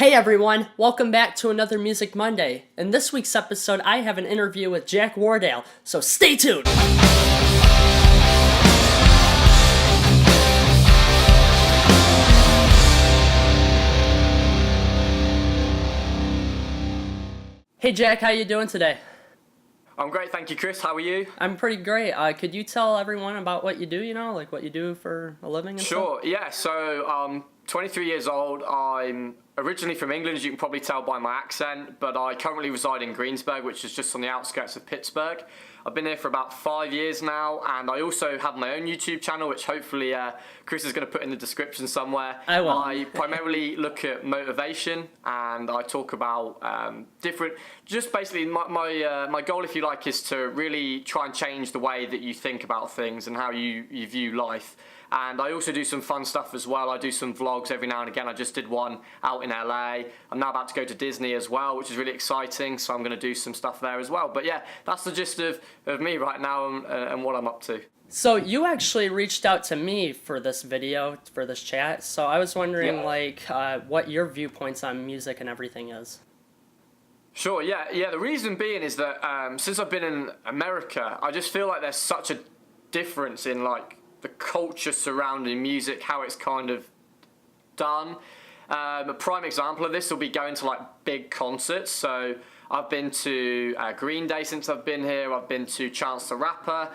Hey everyone, welcome back to another Music Monday. In this week's episode, I have an interview with Jack Wardale, so stay tuned! Hey Jack, how you doing today? I'm great, thank you, Chris. How are you? I'm pretty great. Could you tell everyone about what you do, like what you do for a living and Sure, stuff? yeah. So, 23 years old. I'm originally from England, as you can probably tell by my accent, but I currently reside in Greensburg, which is just on the outskirts of Pittsburgh. I've been here for about 5 years now, and I also have my own YouTube channel, which hopefully Chris is going to put in the description somewhere. I will. I primarily look at motivation, and I talk about different, just basically my goal, if you like, is to really try and change the way that you think about things and how you view life. And I also do some fun stuff as well. I do some vlogs every now and again. I just did one out in LA. I'm now about to go to Disney as well, which is really exciting. So I'm going to do some stuff there as well. But yeah, that's the gist of me right now and what I'm up to. So you actually reached out to me for this video, for this chat. So I was wondering, what your viewpoints on music and everything is. Sure, yeah. The reason being is that since I've been in America, I just feel like there's such a difference in the culture surrounding music, how it's kind of done. A prime example of this will be going to big concerts. So I've been to Green Day since I've been here. I've been to Chance the Rapper,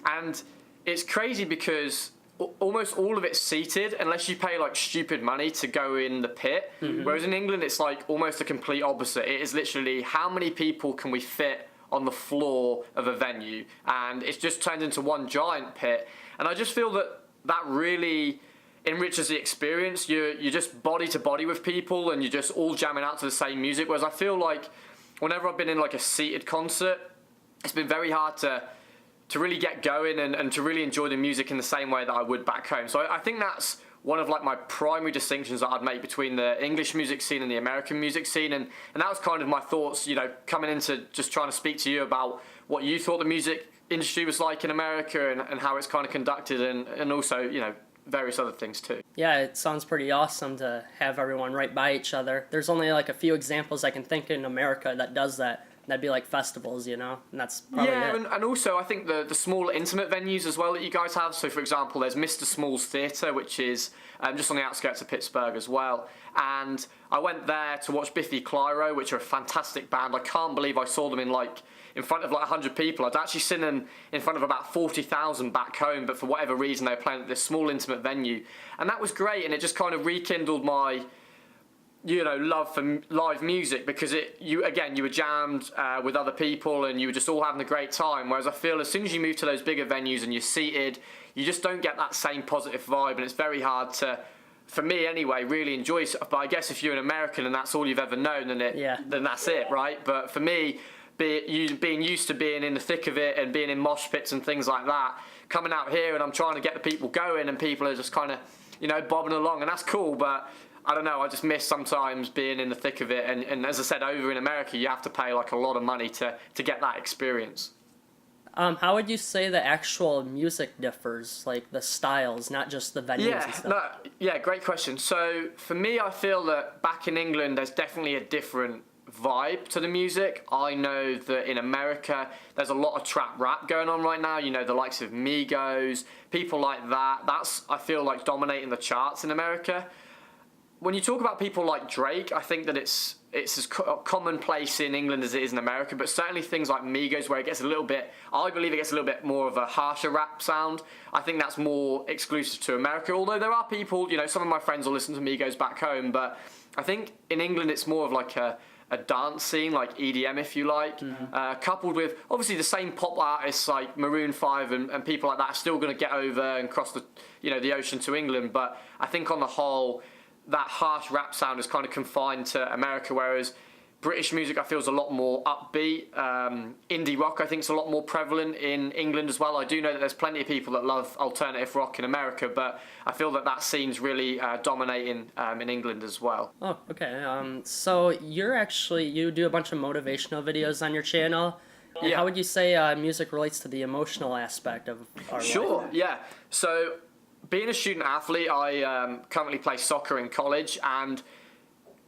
and it's crazy because almost all of it's seated unless you pay stupid money to go in the pit. Mm-hmm. Whereas in England, it's almost the complete opposite. It is literally how many people can we fit on the floor of a venue, and it's just turned into one giant pit. And I just feel that really enriches the experience. You're just body to body with people, and you're just all jamming out to the same music. Whereas I feel like whenever I've been in a seated concert, it's been very hard to really get going and to really enjoy the music in the same way that I would back home. So I think that's one of my primary distinctions that I'd make between the English music scene and the American music scene. And that was kind of my thoughts, coming into just trying to speak to you about what you thought the music industry was like in America and how it's kind of conducted and also, various other things too. Yeah, it sounds pretty awesome to have everyone right by each other. There's only a few examples I can think in America that does that. That'd be festivals, and that's probably it. And also I think the small intimate venues as well that you guys have. So for example, there's Mr. Small's Theatre, which is just on the outskirts of Pittsburgh as well. And I went there to watch Biffy Clyro, which are a fantastic band. I can't believe I saw them in front of 100 people. I'd actually seen them in front of about 40,000 back home, but for whatever reason they were playing at this small intimate venue. And that was great, and it just kind of rekindled my love for live music, because you were jammed with other people and you were just all having a great time. Whereas I feel as soon as you move to those bigger venues and you're seated, you just don't get that same positive vibe, and it's very hard to, for me anyway, really enjoy stuff. But I guess if you're an American and that's all you've ever known, then that's it, right? But for me, being used to being in the thick of it and being in mosh pits and things like that, coming out here and I'm trying to get the people going and people are just kind of, bobbing along, and that's cool, but I don't know, I just miss sometimes being in the thick of it, and as I said, over in America, you have to pay a lot of money to get that experience. How would you say the actual music differs, the styles, not just the venues and stuff? Great question. So for me, I feel that back in England, there's definitely a different vibe to the music. I know that in America, there's a lot of trap rap going on right now, the likes of Migos, people like that. That's, I feel dominating the charts in America. When you talk about people like Drake, I think that it's as commonplace in England as it is in America, but certainly things like Migos, where I believe it gets a little bit more of a harsher rap sound. I think that's more exclusive to America, although there are people, some of my friends will listen to Migos back home, but I think in England it's more of a dance scene, like EDM if you like, coupled with obviously the same pop artists like Maroon 5 and people like that are still going to get over and cross the ocean to England, but I think on the whole, that harsh rap sound is kind of confined to America, whereas British music I feel is a lot more upbeat. Indie rock I think is a lot more prevalent in England as well. I do know that there's plenty of people that love alternative rock in America, but I feel that scene's really dominating in England as well. Oh, okay. So you do a bunch of motivational videos on your channel. And how would you say music relates to the emotional aspect of our life? Sure, yeah. So being a student athlete, I currently play soccer in college, and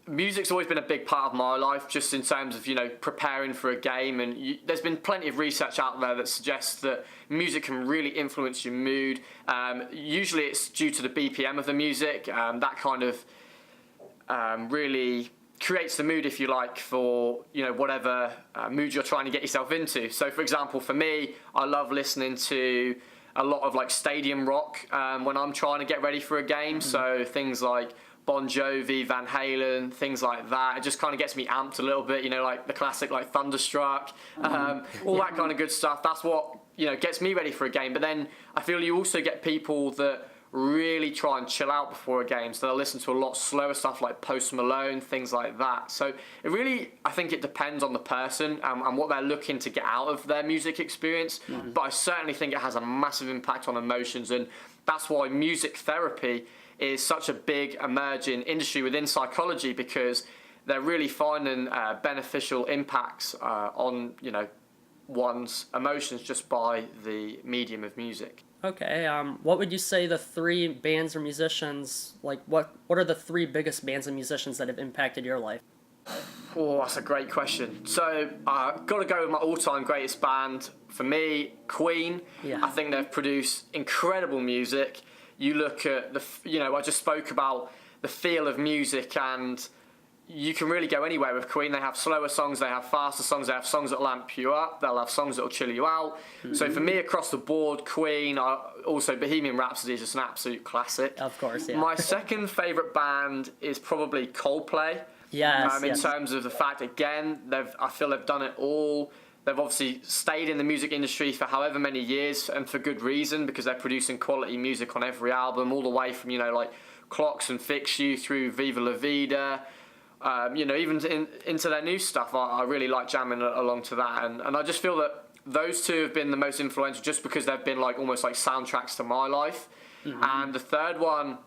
music's always been a big part of my life, just in terms of, preparing for a game. And there's been plenty of research out there that suggests that music can really influence your mood. Usually it's due to the BPM of the music. That kind of really creates the mood, if you like, for whatever mood you're trying to get yourself into. So, for example, for me, I love listening to a lot of like stadium rock when I'm trying to get ready for a game. So things like Bon Jovi, Van Halen, things like that. It just kind of gets me amped a little bit, like the classic like Thunderstruck, all that kind of good stuff. That's what gets me ready for a game. But then I feel you also get people that really try and chill out before a game, so they'll listen to a lot slower stuff like Post Malone, things like that. So it really, I think it depends on the person and what they're looking to get out of their music experience. But I certainly think it has a massive impact on emotions, and that's why music therapy is such a big emerging industry within psychology, because they're really finding beneficial impacts on one's emotions just by the medium of music. Okay, what would you say the three bands or musicians, like what are the three biggest bands and musicians that have impacted your life? Oh, that's a great question. So I've got to go with my all-time greatest band. For me, Queen. Yeah. I think they've produced incredible music. You look at I just spoke about the feel of music, and you can really go anywhere with Queen. They have slower songs, they have faster songs, they have songs that lamp you up, they'll have songs that will chill you out. So for me, across the board, Queen, also Bohemian Rhapsody is just an absolute classic. Of course, yeah. My second favourite band is probably Coldplay. Yes, in terms of the fact, again, I feel they've done it all. They've obviously stayed in the music industry for however many years, and for good reason, because they're producing quality music on every album, all the way from, like Clocks and Fix You through Viva La Vida. Even into their new stuff, I really like jamming along to that, and I just feel that those two have been the most influential, just because they've been like almost like soundtracks to my life. And the third one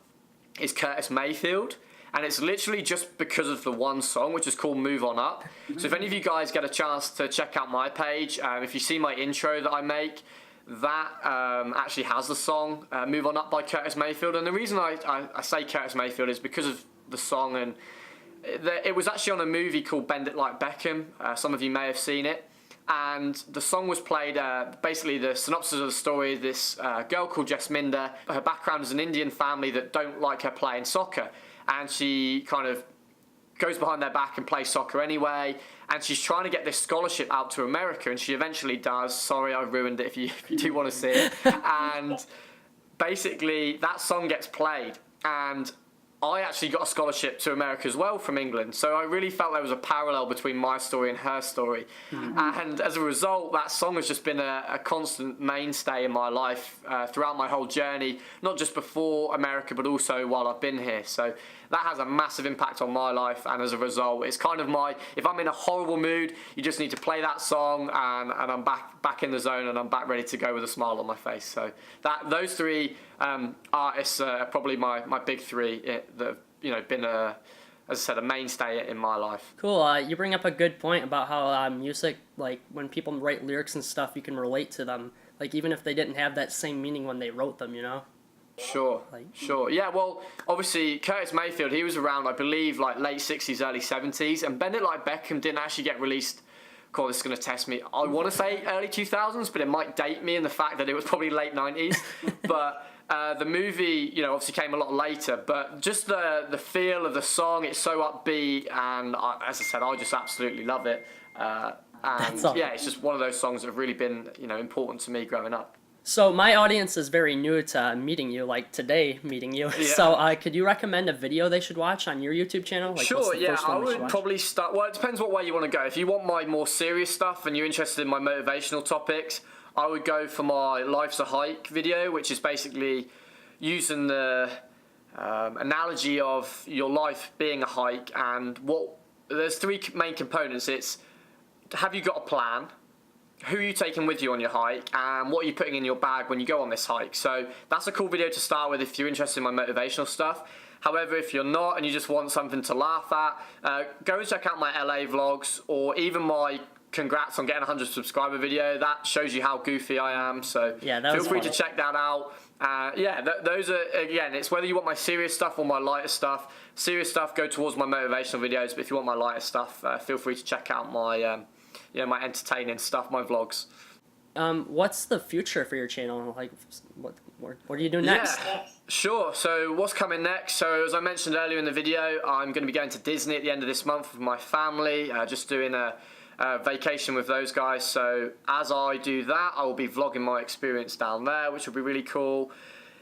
is Curtis Mayfield, and it's literally just because of the one song, which is called Move On Up. So if any of you guys get a chance to check out my page, if you see my intro that I make, that actually has the song Move On Up by Curtis Mayfield. And the reason I say Curtis Mayfield is because of the song, and it was actually on a movie called Bend It Like Beckham. Some of you may have seen it. And the song was played, basically the synopsis of the story, this girl called Jasminda, her background is an Indian family that don't like her playing soccer. And she kind of goes behind their back and plays soccer anyway. And she's trying to get this scholarship out to America, and she eventually does. Sorry, I ruined it if you do want to see it. And basically that song gets played, and I actually got a scholarship to America as well from England. So I really felt there was a parallel between my story and her story. And as a result, that song has just been a constant mainstay in my life throughout my whole journey, not just before America, but also while I've been here. So that has a massive impact on my life, and as a result, it's kind of if I'm in a horrible mood, you just need to play that song, and I'm back in the zone, and I'm back ready to go with a smile on my face. So those three artists are probably my big three that have been as I said, a mainstay in my life. Cool. You bring up a good point about how music, like when people write lyrics and stuff, you can relate to them, like even if they didn't have that same meaning when they wrote them, Sure. Yeah, well, obviously, Curtis Mayfield, he was around, I believe, like late 60s, early 70s, and Bend It Like Beckham didn't actually get released. God, this is going to test me. I want to say early 2000s, but it might date me in the fact that it was probably late 90s. But the movie, obviously came a lot later, but just the feel of the song, it's so upbeat, and as I said, I just absolutely love it. It's just one of those songs that have really been, important to me growing up. So my audience is very new to meeting you, like today meeting you. Yeah. So could you recommend a video they should watch on your YouTube channel? Like, sure, yeah, I would probably start... Well, it depends what way you want to go. If you want my more serious stuff and you're interested in my motivational topics, I would go for my Life's a Hike video, which is basically using the analogy of your life being a hike, and there's three main components. It's, have you got a plan? Who are you taking with you on your hike, and what are you putting in your bag when you go on this hike? So that's a cool video to start with if you're interested in my motivational stuff. However, if you're not and you just want something to laugh at, go and check out my LA vlogs, or even my congrats on getting 100 subscriber video. That shows you how goofy I am, so feel free to check that out. Those are, again, it's whether you want my serious stuff or my lighter stuff. serious stuff go towards my motivational videos, but if you want my lighter stuff, feel free to check out my my entertaining stuff, my vlogs. What's the future for your channel? Like, what are you doing next? Yeah, sure. So what's coming next? So as I mentioned earlier in the video, I'm going to be going to Disney at the end of this month with my family, just doing a vacation with those guys. So as I do that, I will be vlogging my experience down there, which will be really cool.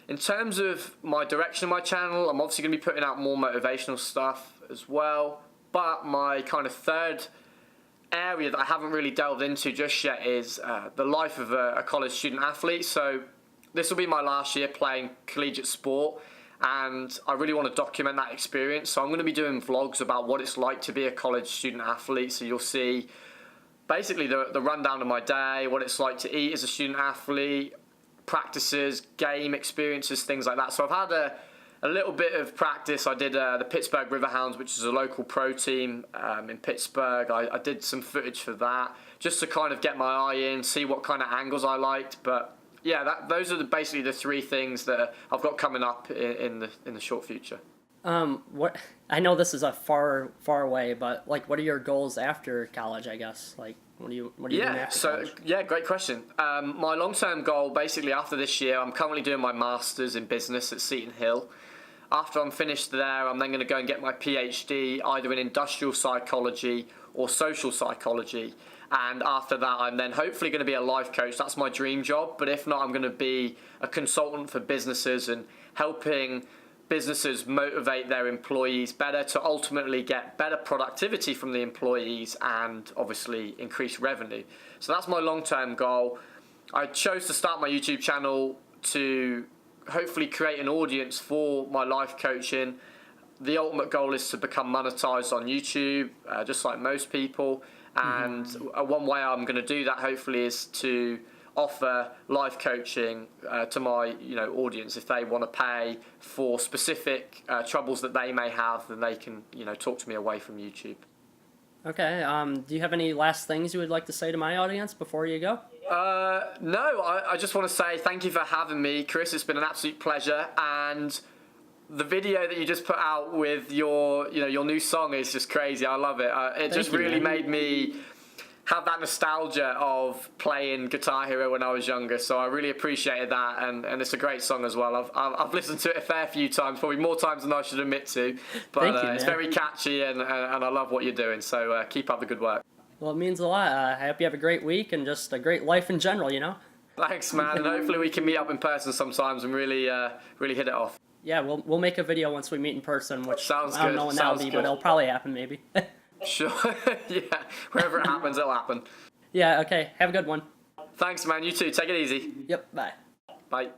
In terms of my direction of my channel, I'm obviously going to be putting out more motivational stuff as well. But my kind of third area that I haven't really delved into just yet is the life of a college student athlete. So this will be my last year playing collegiate sport, and I really want to document that experience. So I'm going to be doing vlogs about what it's like to be a college student athlete. So you'll see basically the rundown of my day, what it's like to eat as a student athlete, practices, game experiences, things like that. So I've had a little bit of practice. I did the Pittsburgh Riverhounds, which is a local pro team in Pittsburgh. I did some footage for that just to kind of get my eye in, see what kind of angles I liked. But yeah, those are basically the three things that I've got coming up in the short future. What I know this is a far away, but like, what are your goals after college? I guess like, what are you doing after college? Yeah, great question. My long-term goal, basically after this year, I'm currently doing my masters in business at Seton Hill. After I'm finished there, I'm then going to go and get my PhD either in industrial psychology or social psychology. And after that, I'm then hopefully going to be a life coach. That's my dream job. But if not, I'm going to be a consultant for businesses and helping businesses motivate their employees better to ultimately get better productivity from the employees and obviously increase revenue. So that's my long-term goal. I chose to start my YouTube channel to hopefully create an audience for my life coaching. The ultimate goal is to become monetized on YouTube, just like most people. And one way I'm going to do that hopefully is to offer life coaching to my audience. If they want to pay for specific troubles that they may have, then they can talk to me away from YouTube. Okay. Do you have any last things you would like to say to my audience before you go? No, I just want to say thank you for having me, Chris. It's been an absolute pleasure. And the video that you just put out with your new song is just crazy. I love it. It just really made me have that nostalgia of playing Guitar Hero when I was younger. So I really appreciated that, and it's a great song as well. I've listened to it a fair few times, probably more times than I should admit to. But it's very catchy, and I love what you're doing. So keep up the good work. Well, it means a lot. I hope you have a great week and just a great life in general, Thanks, man. And hopefully we can meet up in person sometimes and really hit it off. Yeah, we'll make a video once we meet in person, which Sounds I don't know when that'll be, but it'll probably happen maybe. Sure. Yeah. Wherever it happens, it'll happen. Yeah, okay. Have a good one. Thanks, man. You too. Take it easy. Yep, bye. Bye.